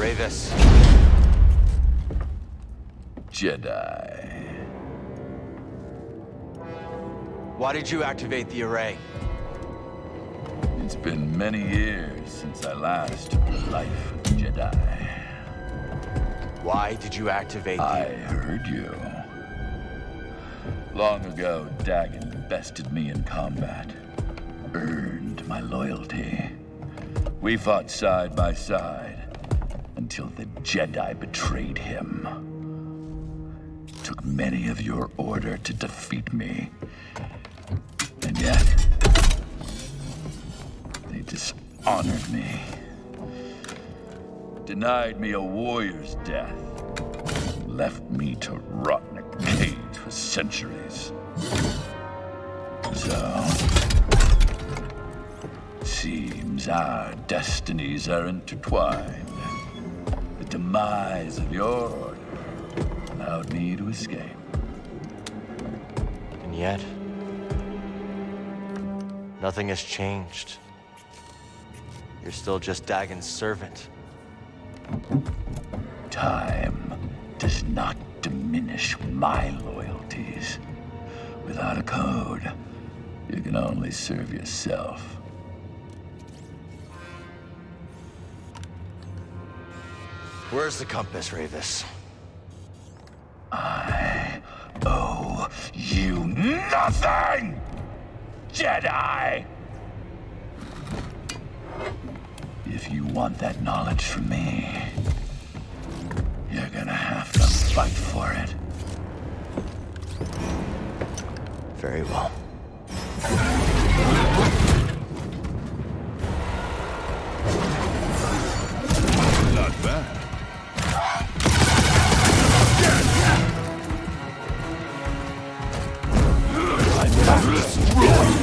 Rayvis. Jedi. Why did you activate the array? It's been many years since I last took the life of a Jedi. Why did you activate the... I heard you. Long ago, Dagan bested me in combat. Earned my loyalty. We fought side by side until the Jedi betrayed him. Took many of your order to defeat me. And yet, they dishonored me. Denied me a warrior's death. Left me to rot in a cage for centuries. So, seems our destinies are intertwined. The demise of your order allowed me to escape. And yet, nothing has changed. You're still just Dagan's servant. Time does not diminish my loyalties. Without a code, you can only serve yourself. Where's the compass, Rayvis? I owe you nothing, Jedi! If you want that knowledge from me, you're gonna have to fight for it. Very well. Not bad. I'm destroyed.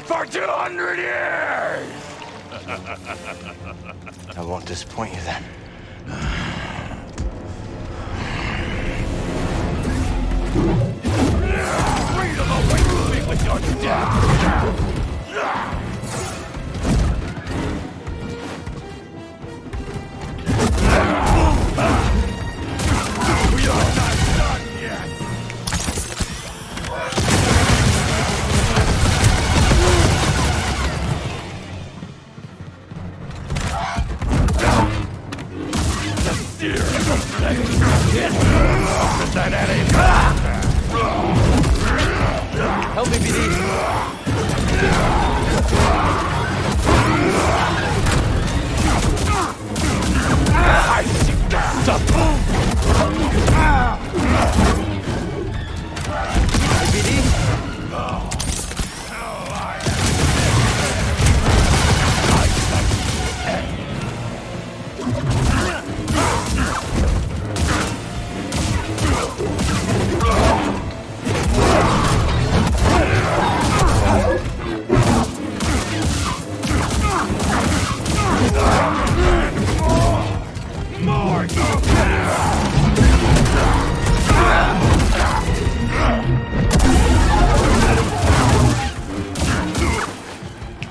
For 200 years! I won't disappoint you then. Freedom awaits me with your death! We are Help me, BD.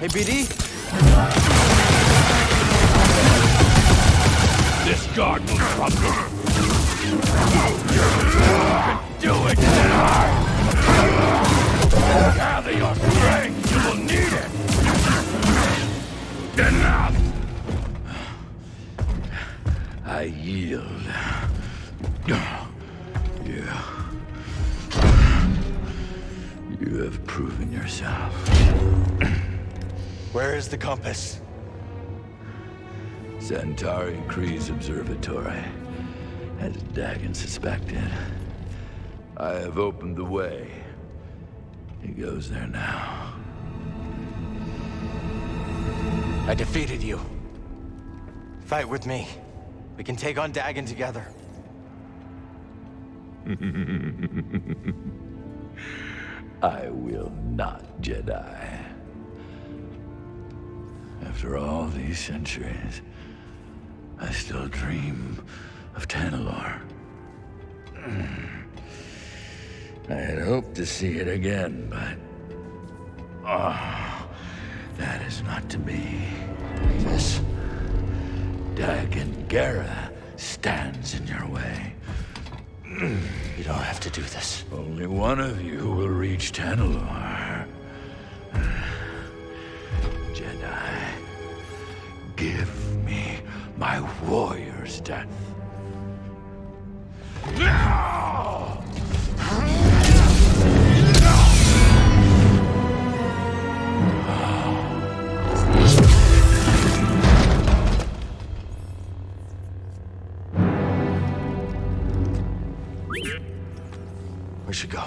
Hey, BD? This guard will crumble. You can do it, Jedi! Gather your strength, you will need it! Enough! I yield. You have proven yourself. Where is the compass? Centauri Kree's observatory, as Dagan suspected. I have opened the way. He goes there now. I defeated you. Fight with me. We can take on Dagan together. I will not, Jedi. After all these centuries, I still dream of Tanalorr. I had hoped to see it again, but... that is not to be. Rayvis. Dagan Gera stands in your way. You don't have to do this. Only one of you will reach Tanalorr. Jedi, give me my warrior's death. Now! We should go.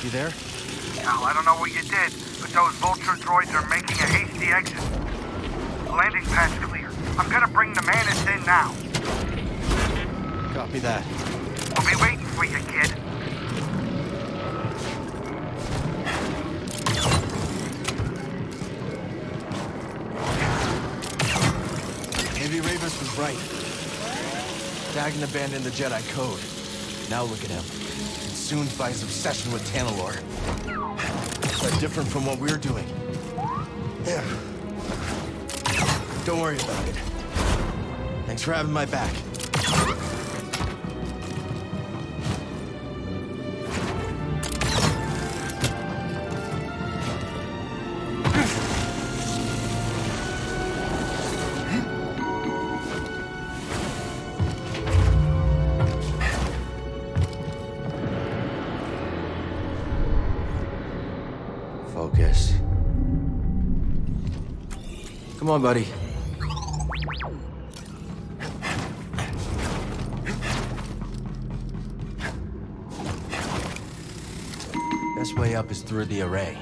You there? Cal, I don't know what you did, but those vulture droids are making a hasty exit. The landing pad's clear. I'm gonna bring the Manus in now. Copy that. We'll be waiting for you, kid. Maybe Rayvis was right. Dagan abandoned the Jedi Code. Now look at him. Consumed by his obsession with Tanalorr. But different from what we're doing. Yeah. Don't worry about it. Thanks for having my back. Focus. Come on, buddy. Best way up is through the array.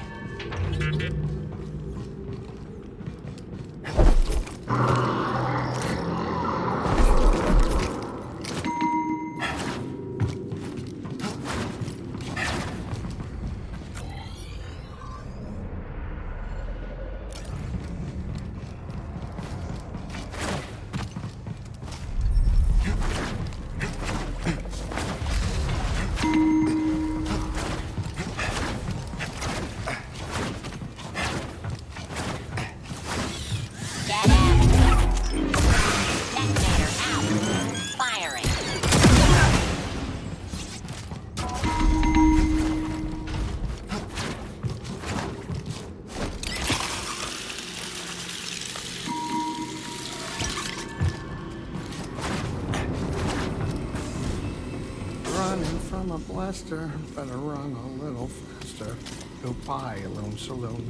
From a blaster, better run a little faster. Goodbye, Lone Saloon.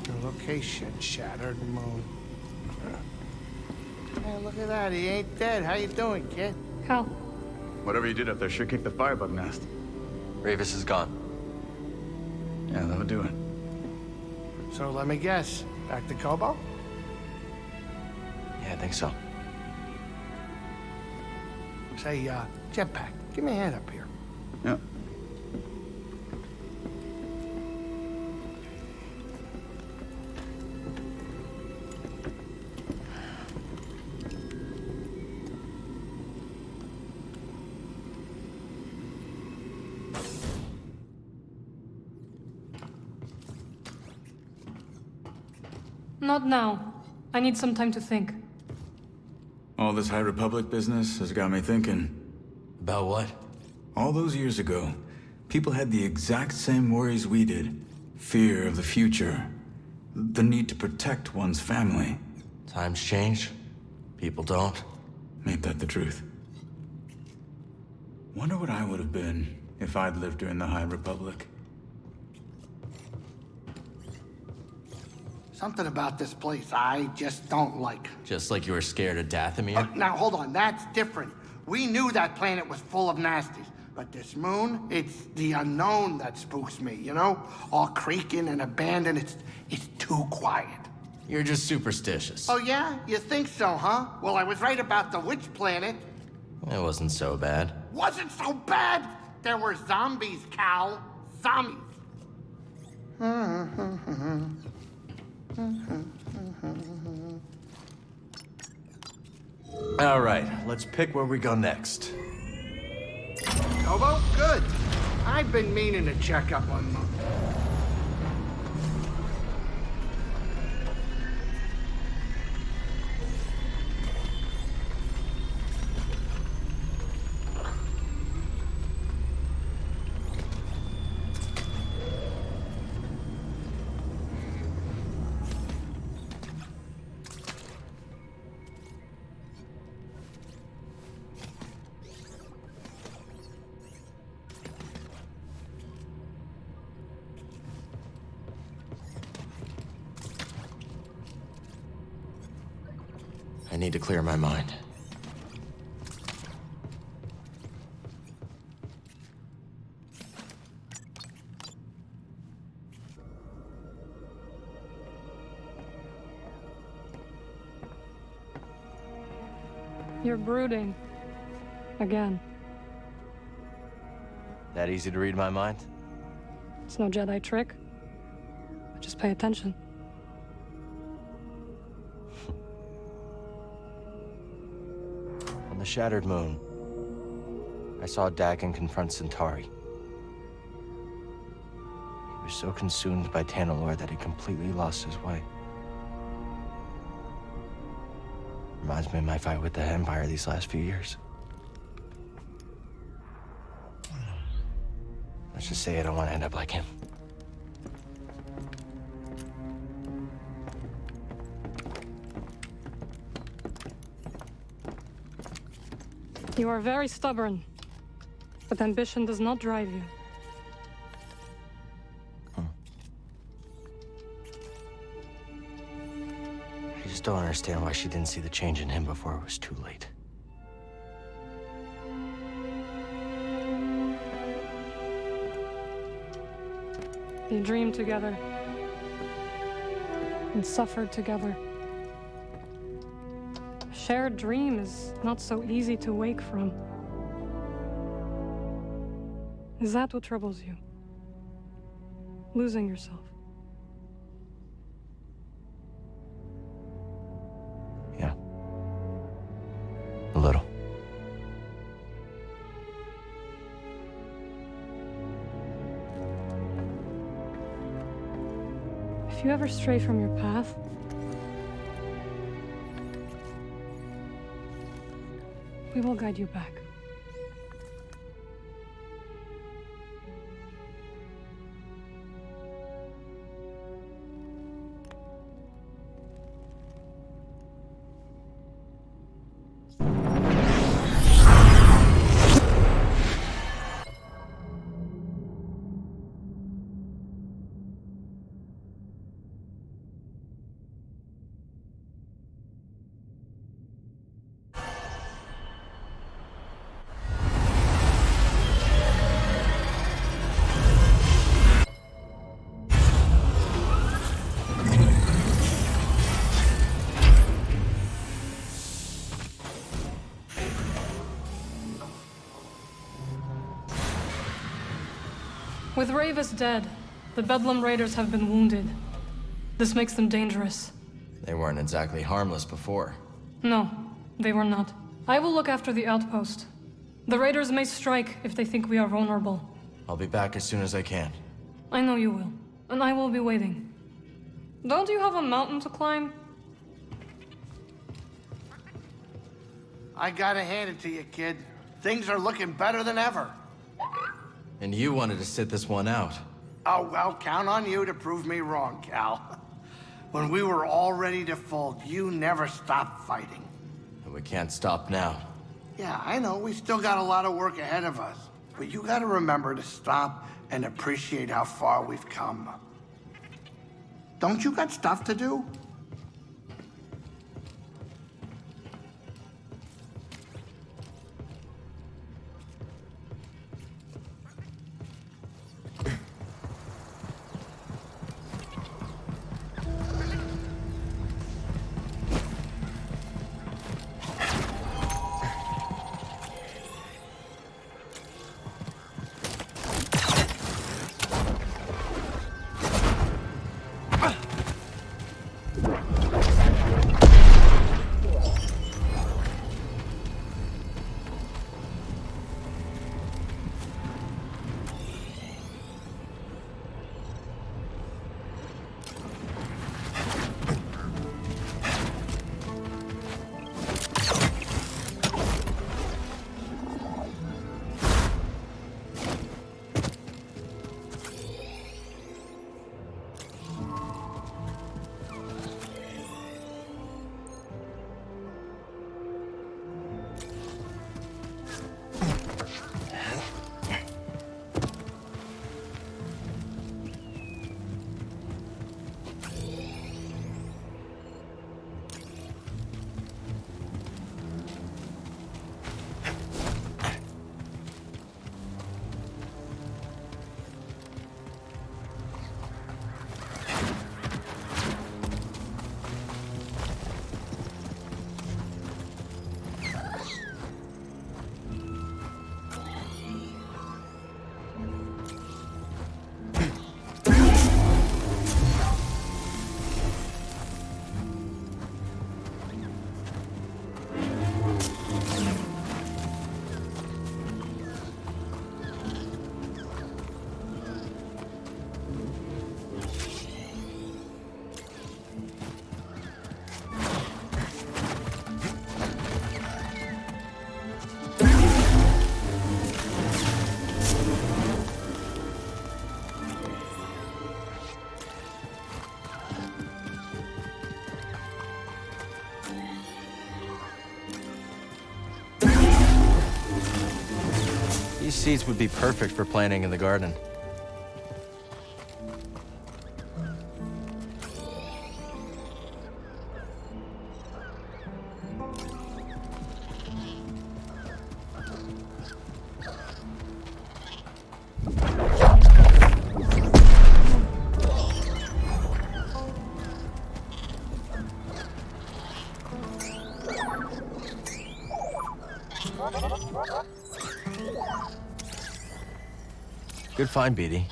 Your location, shattered moon. Hey, look at that. He ain't dead. How you doing, kid? Cal. Whatever you did up there sure kicked the firebug nest. Rayvis is gone. Yeah, that'll do it. So let me guess. Back to Kobo? Yeah, I think so. Say, Jetpack, give me a hand up here. Yeah. Not now. I need some time to think. All this High Republic business has got me thinking. About what? All those years ago, people had the exact same worries we did. Fear of the future. The need to protect one's family. Times change. People don't. Ain't that the truth? Wonder what I would have been if I'd lived during the High Republic. Something about this place I just don't like. Just like you were scared of Dathomir? Now, hold on. That's different. We knew that planet was full of nasties. But this moon, it's the unknown that spooks me, you know? All creaking and abandoned. It's too quiet. You're just superstitious. Oh, yeah? You think so, huh? Well, I was right about the witch planet. It wasn't so bad. Wasn't so bad! There were zombies, Cal. Zombies. All right, let's pick where we go next. Kobo? Good. I've been meaning to check up on Moon. I need to clear my mind. You're brooding. Again. That easy to read my mind? It's no Jedi trick. Just pay attention. On the Shattered Moon, I saw Dagon confront Centauri. He was so consumed by Tanalorr that he completely lost his way. Reminds me of my fight with the Empire these last few years. Let's just say I don't want to end up like him. You are very stubborn, but ambition does not drive you. I just don't understand why she didn't see the change in him before it was too late. They dreamed together and suffered together. A shared dream is not so easy to wake from. Is that what troubles you? Losing yourself? Yeah. A little. If you ever stray from your path, we will guide you back. With Rayvis dead, the Bedlam Raiders have been wounded. This makes them dangerous. They weren't exactly harmless before. No, they were not. I will look after the outpost. The Raiders may strike if they think we are vulnerable. I'll be back as soon as I can. I know you will, and I will be waiting. Don't you have a mountain to climb? I gotta hand it to you, kid. Things are looking better than ever. And you wanted to sit this one out. Oh, well, count on you to prove me wrong, Cal. When we were all ready to fold, you never stopped fighting. And we can't stop now. Yeah, I know, we still got a lot of work ahead of us. But you gotta remember to stop and appreciate how far we've come. Don't you got stuff to do? These seats would be perfect for planting in the garden. Good find, BD.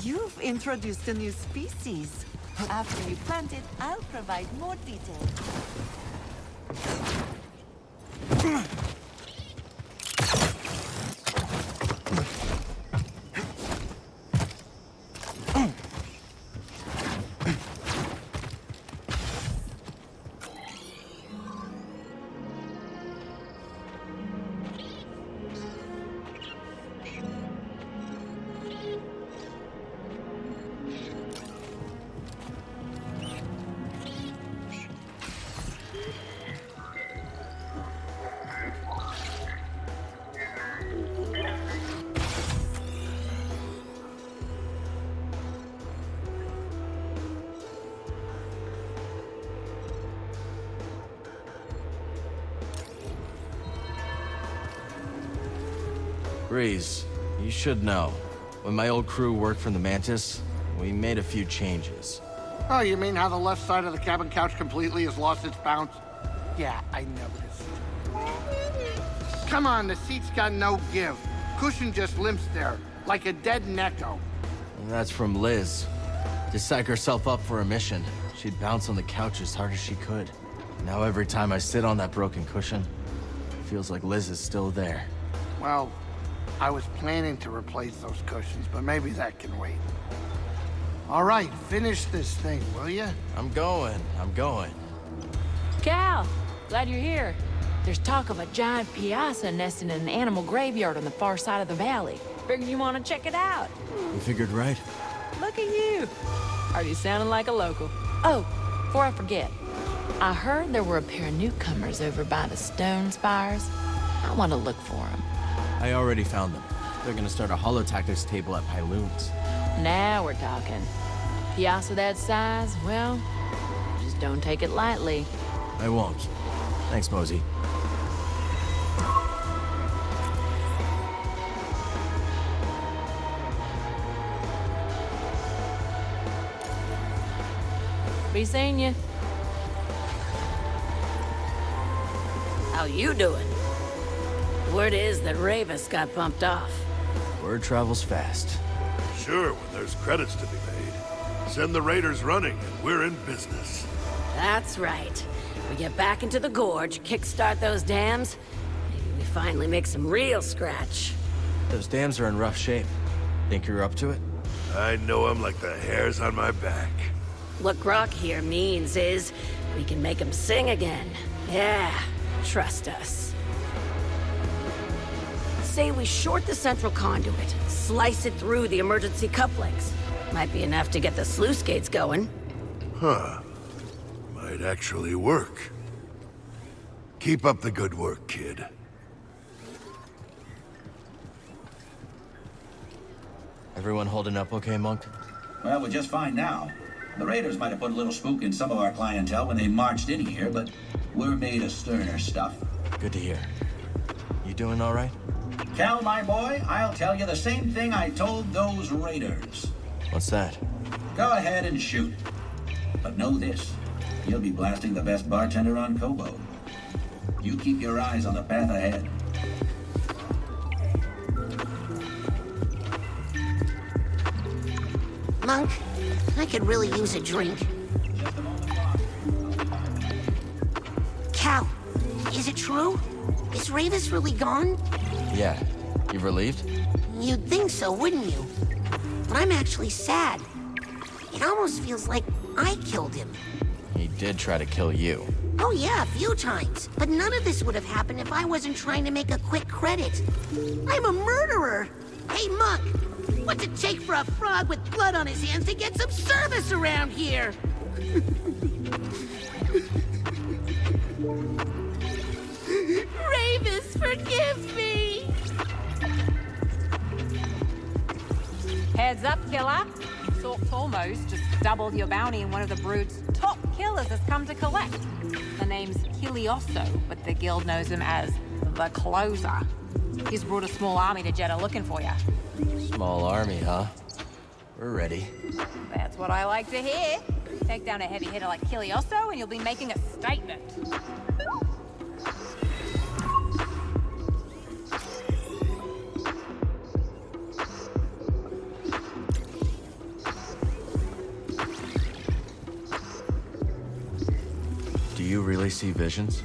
You've introduced a new species. After you plant it, I'll provide more details. Breeze, you should know. When my old crew worked from the Mantis, we made a few changes. Oh, you mean how the left side of the cabin couch completely has lost its bounce? Yeah, I noticed. Come on, the seat's got no give. Cushion just limps there, like a dead necko. And that's from Liz. To psych herself up for a mission, she'd bounce on the couch as hard as she could. Now every time I sit on that broken cushion, it feels like Liz is still there. Well, I was planning to replace those cushions, but maybe that can wait. All right, finish this thing, will you? I'm going. Cal, glad you're here. There's talk of a giant piazza nesting in an animal graveyard on the far side of the valley. Figured you want to check it out. You figured right. Look at you. Already sounding like a local. Oh, before I forget, I heard there were a pair of newcomers over by the stone spires. I want to look for them. I already found them. They're gonna start a holotactics table at Pyloon's. Now we're talking. Piazza that size, well, just don't take it lightly. I won't. Thanks, Mosey. Be seeing you. How you doing? Word is that Rayvis got bumped off. Word travels fast. Sure, when there's credits to be made. Send the raiders running and we're in business. That's right. We get back into the gorge, kickstart those dams. Maybe we finally make some real scratch. Those dams are in rough shape. Think you're up to it? I know him like the hairs on my back. What Grok here means is we can make them sing again. Yeah, trust us. Say we short the central conduit, slice it through the emergency couplings. Might be enough to get the sluice gates going. Huh. Might actually work. Keep up the good work, kid. Everyone holding up okay, Monk? Well, we're just fine now. The Raiders might have put a little spook in some of our clientele when they marched in here, but we're made of sterner stuff. Good to hear. You doing all right? Cal, my boy, I'll tell you the same thing I told those Raiders. What's that? Go ahead and shoot. But know this, you'll be blasting the best bartender on Kobo. You keep your eyes on the path ahead. Monk, I could really use a drink. Cal, is it true? Is Rayvis really gone? Yeah. You relieved? You'd think so, wouldn't you? But I'm actually sad. It almost feels like I killed him. He did try to kill you. Oh yeah, a few times. But none of this would have happened if I wasn't trying to make a quick credit. I'm a murderer! Hey, Monk! What's it take for a frog with blood on his hands to get some service around here? Rayvis, forgive me! Heads up, killer. Sort's almost just doubled your bounty, and one of the Brood's top killers has come to collect. The name's Kilioso, but the guild knows him as the Closer. He's brought a small army to Jeddah looking for you. Small army, huh? We're ready. That's what I like to hear. Take down a heavy hitter like Kilioso, and you'll be making a statement. Do you really see visions?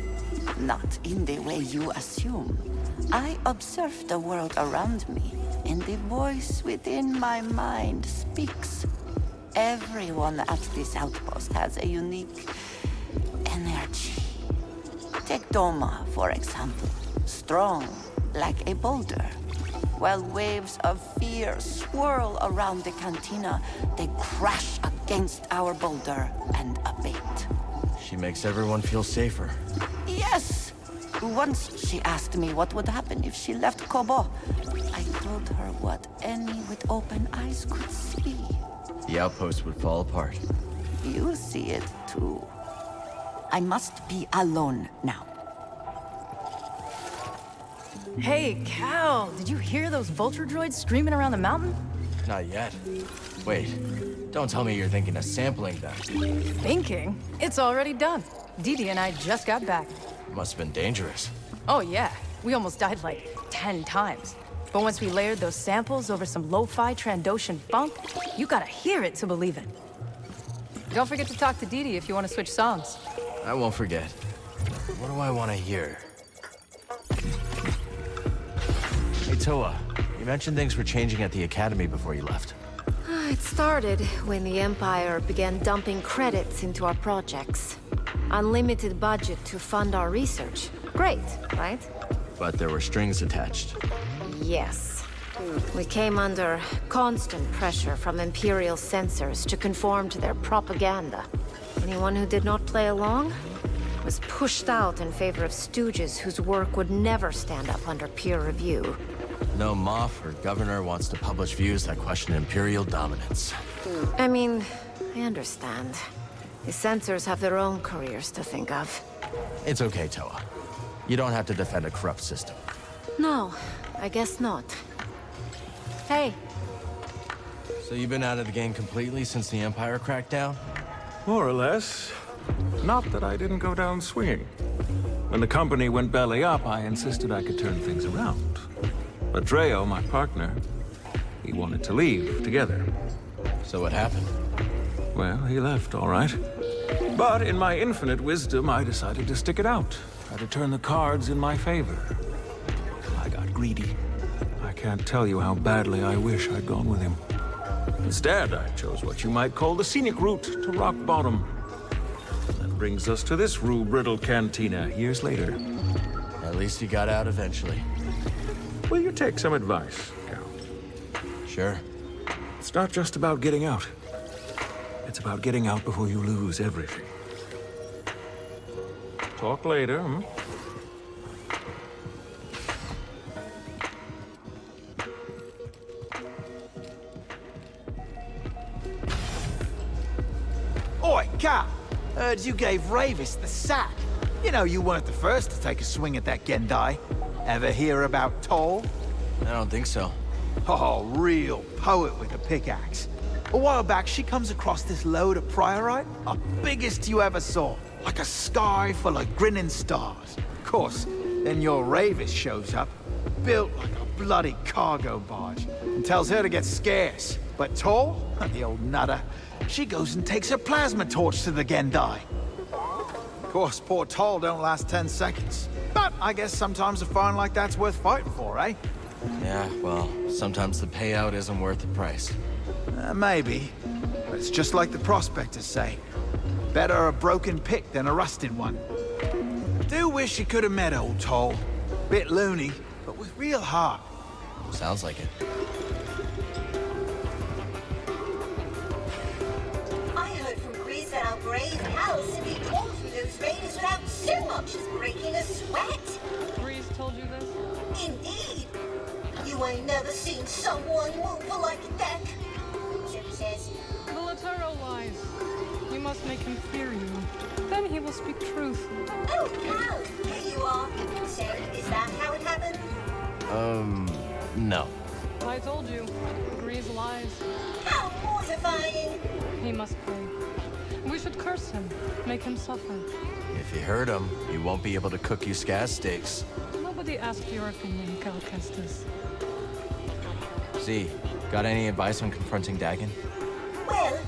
Not in the way you assume. I observe the world around me, and the voice within my mind speaks. Everyone at this outpost has a unique energy. Take Doma, for example. Strong, like a boulder. While waves of fear swirl around the cantina, they crash against our boulder and abate. She makes everyone feel safer. Yes! Once she asked me what would happen if she left Kobo. I told her what any with open eyes could see. The outpost would fall apart. You see it too. I must be alone now. Hey, Cal, did you hear those vulture droids screaming around the mountain? Not yet. Wait, don't tell me you're thinking of sampling them. Thinking? It's already done. Didi and I just got back. Must have been dangerous. Oh yeah, we almost died like 10 times. But once we layered those samples over some lo-fi Trandoshan funk, you gotta hear it to believe it. Don't forget to talk to Didi if you want to switch songs. I won't forget. What do I want to hear? Hey, Toa, you mentioned things were changing at the Academy before you left. It started when the Empire began dumping credits into our projects. Unlimited budget to fund our research. Great, right? But there were strings attached. Yes. We came under constant pressure from Imperial censors to conform to their propaganda. Anyone who did not play along was pushed out in favor of stooges whose work would never stand up under peer review. No Moff or Governor wants to publish views that question Imperial dominance. I mean, I understand. The censors have their own careers to think of. It's okay, Toa. You don't have to defend a corrupt system. No, I guess not. Hey. So you've been out of the game completely since the Empire cracked down? More or less. Not that I didn't go down swinging. When the company went belly up, I insisted I could turn things around. But Dreo, my partner, he wanted to leave together. So what happened? Well, he left, all right. But in my infinite wisdom, I decided to stick it out. Try to turn the cards in my favor. I got greedy. I can't tell you how badly I wish I'd gone with him. Instead, I chose what you might call the scenic route to rock bottom. That brings us to this rue-brittle cantina years later. At least you got out eventually. Will you take some advice, Cal? Sure. It's not just about getting out. It's about getting out before you lose everything. Talk later, hmm? Oi, Cal! Heard you gave Rayvis the sack. You know you weren't the first to take a swing at that Gendai. Ever hear about Toll? I don't think so. Oh, real poet with a pickaxe. A while back, she comes across this load of priorite, the biggest you ever saw. Like a sky full of grinning stars. Of course, then your Rayvis shows up, built like a bloody cargo barge, and tells her to get scarce. But Toll, the old nutter, she goes and takes her plasma torch to the Gendai. Of course, poor Toll don't last 10 seconds. But I guess sometimes a find like that's worth fighting for, eh? Yeah, well, sometimes the payout isn't worth the price. Maybe. But it's just like the prospectors say. Better a broken pick than a rusted one. Do wish you could have met old Toll. Bit loony, but with real heart. Sounds like it. I heard from Grease that our brave Cal simply tore through those raiders without so much as breaking a sweat. Grease told you this? Indeed. You ain't never seen someone move like that. So he says. The Latero lies. You must make him fear you. Then he will speak truth. Oh, Cal, here you are. So, is that how it happened? No. I told you. Grease lies. How mortifying! He must pay. We should curse him. Make him suffer. If you hurt him, he won't be able to cook you scaz steaks. Nobody asked your opinion, Cal Kestis. Z, got any advice on confronting Dagon? Well,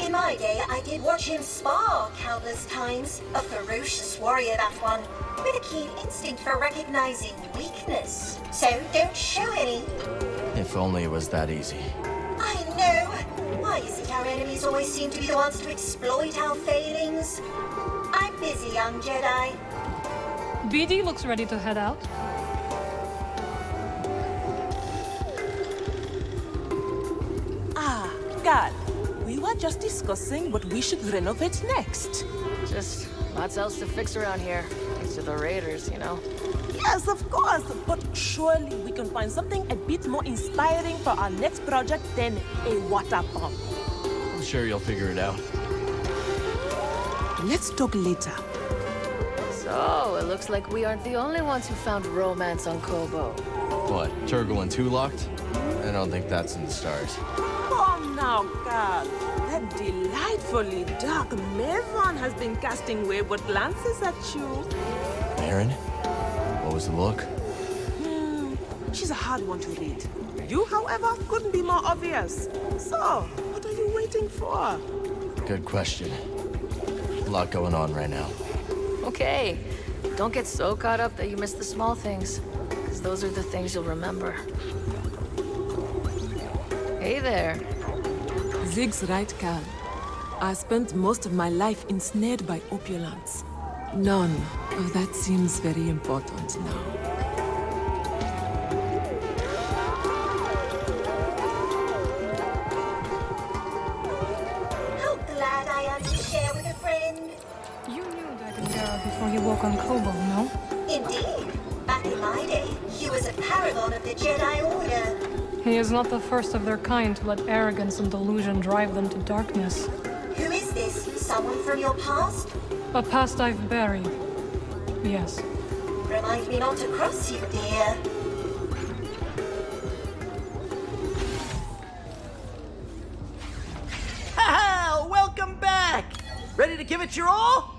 in my day, I did watch him spar countless times. A ferocious warrior, that one, with a keen instinct for recognizing weakness. So don't show any. If only it was that easy. I know. Why is it our enemies always seem to be the ones to exploit our failings? I'm busy, young Jedi. BD looks ready to head out. Ah, God. We were just discussing what we should renovate next. Just lots else to fix around here. Thanks to the raiders, you know. Yes, of course, but surely we can find something a bit more inspiring for our next project than a water pump. I'm sure you'll figure it out. Let's talk later. So, it looks like we aren't the only ones who found romance on Kobo. What, Turgle and 2 locked? I don't think that's in the stars. Come now, God. That delightfully dark Maven has been casting wayward glances at you. Aaron? What was the look? She's a hard one to read. You, however, couldn't be more obvious. So, what are you waiting for? Good question. A lot going on right now. Okay, don't get so caught up that you miss the small things, because those are the things you'll remember. Hey there. Zig's right, Cal. I spent most of my life ensnared by opulence. None of that seems very important now. How glad I am to share with a friend. You knew Dagon before he woke on Kobo, no? Indeed. Back in my day, he was a paragon of the Jedi Order. He is not the first of their kind to let arrogance and delusion drive them to darkness. Who is this? Someone from your past? A past I've buried. Yes. Remind me not to cross you, dear. Ha-ha! Welcome back! Ready to give it your all?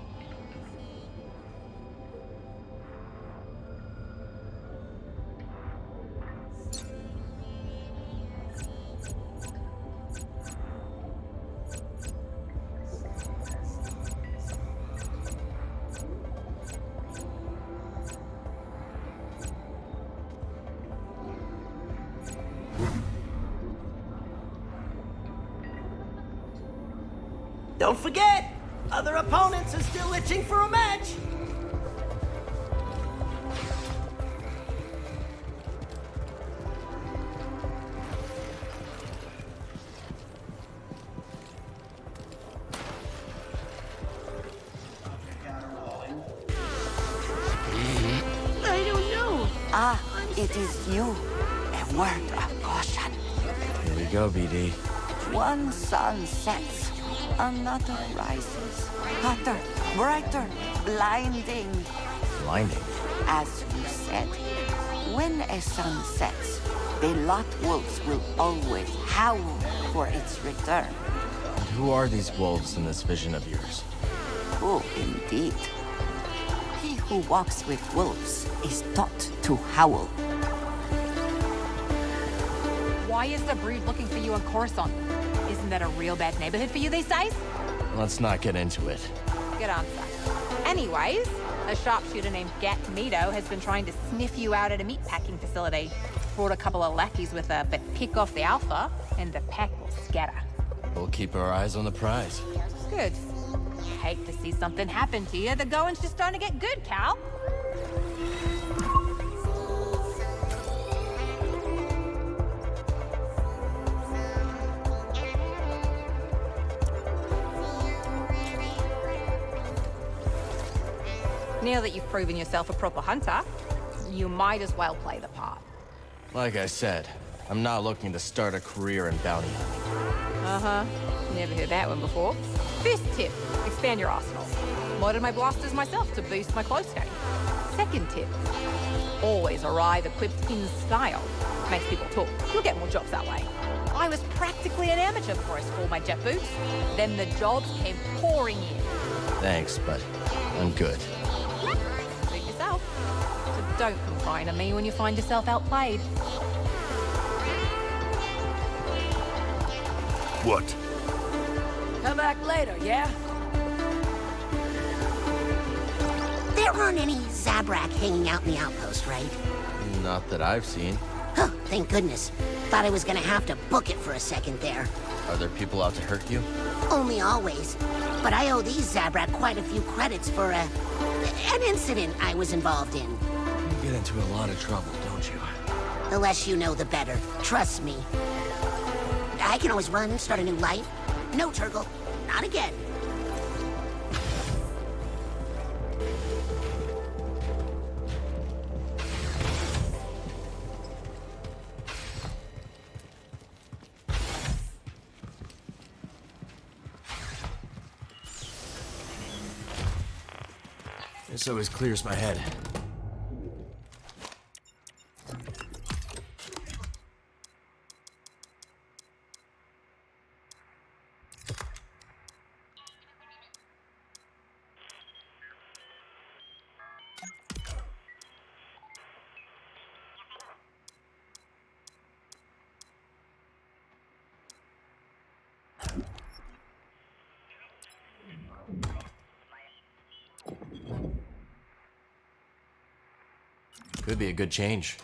Don't forget, other opponents are still itching for a match. I don't know. Ah, it is you. A word of caution. Here we go, BD. One sun sets, another rises. Hotter, brighter, blinding. Blinding? As you said, when a sun sets, the lot wolves will always howl for its return. And who are these wolves in this vision of yours? Oh, indeed. He who walks with wolves is taught to howl. Why is the brood looking for you on Coruscant? Isn't that a real bad neighborhood for you these days? Let's not get into it. Good answer. Anyways, a sharpshooter named Gat Mito has been trying to sniff you out at a meatpacking facility. Brought a couple of lackeys with her, but pick off the alpha, and the pack will scatter. We'll keep our eyes on the prize. Good. Hate to see something happen to you. The going's just starting to get good, Cal. Now that you've proven yourself a proper hunter, you might as well play the part. Like I said, I'm not looking to start a career in bounty hunting. Uh-huh. Never heard that one before. First tip, expand your arsenal. Modded my blasters myself to boost my close game. Second tip, always arrive equipped in style. Makes people talk. You'll get more jobs that way. I was practically an amateur before I spoiled my jet boots. Then the jobs came pouring in. Thanks, but I'm good. Suit yourself. So don't complain to me when you find yourself outplayed. What? Come back later, yeah? There aren't any Zabrak hanging out in the outpost, right? Not that I've seen. Huh, thank goodness. Thought I was gonna have to book it for a second there. Are there people out to hurt you? Only always. But I owe these Zabrak quite a few credits for an incident I was involved in. You get into a lot of trouble, don't you? The less you know, the better. Trust me. I can always run, start a new life. No, Turgle. Not again. This always clears my head. Could be a good change.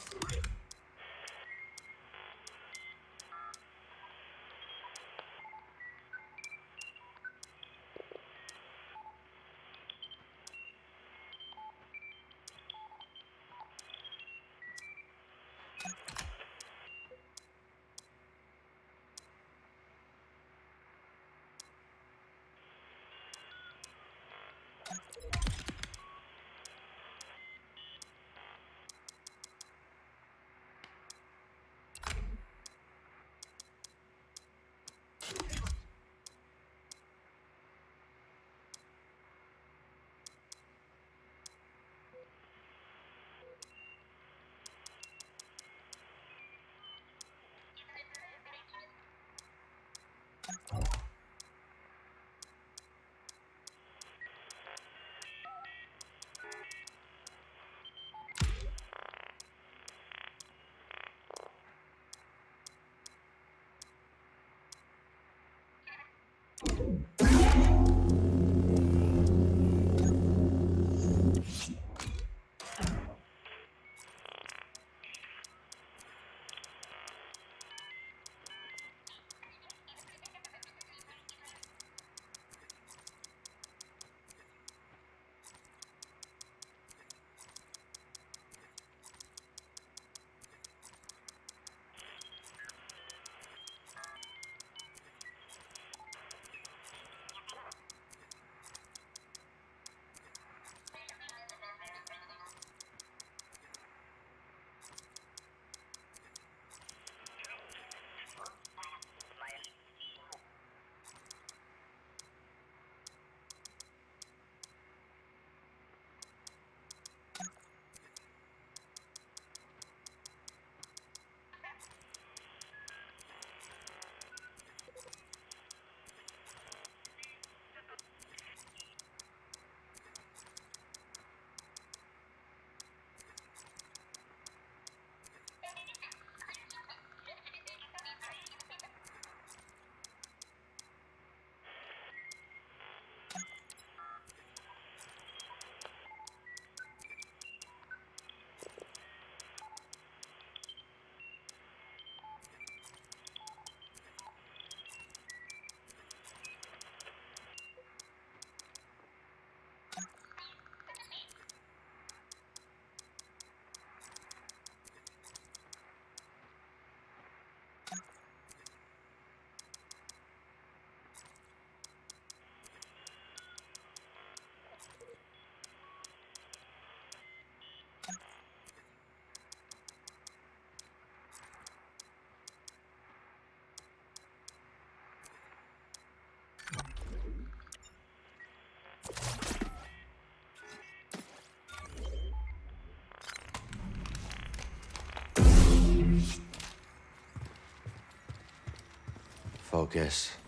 focus.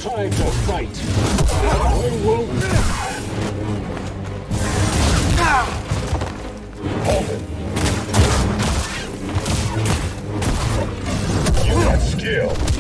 Time to fight! I will... You have skill!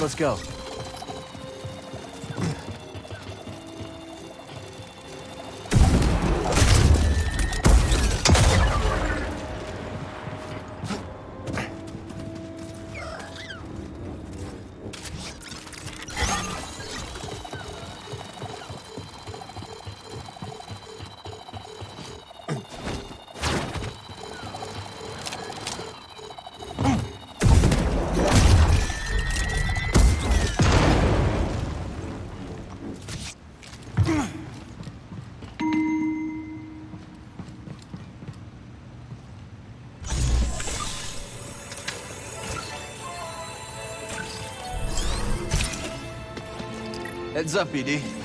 Let's go. Heads up, BD.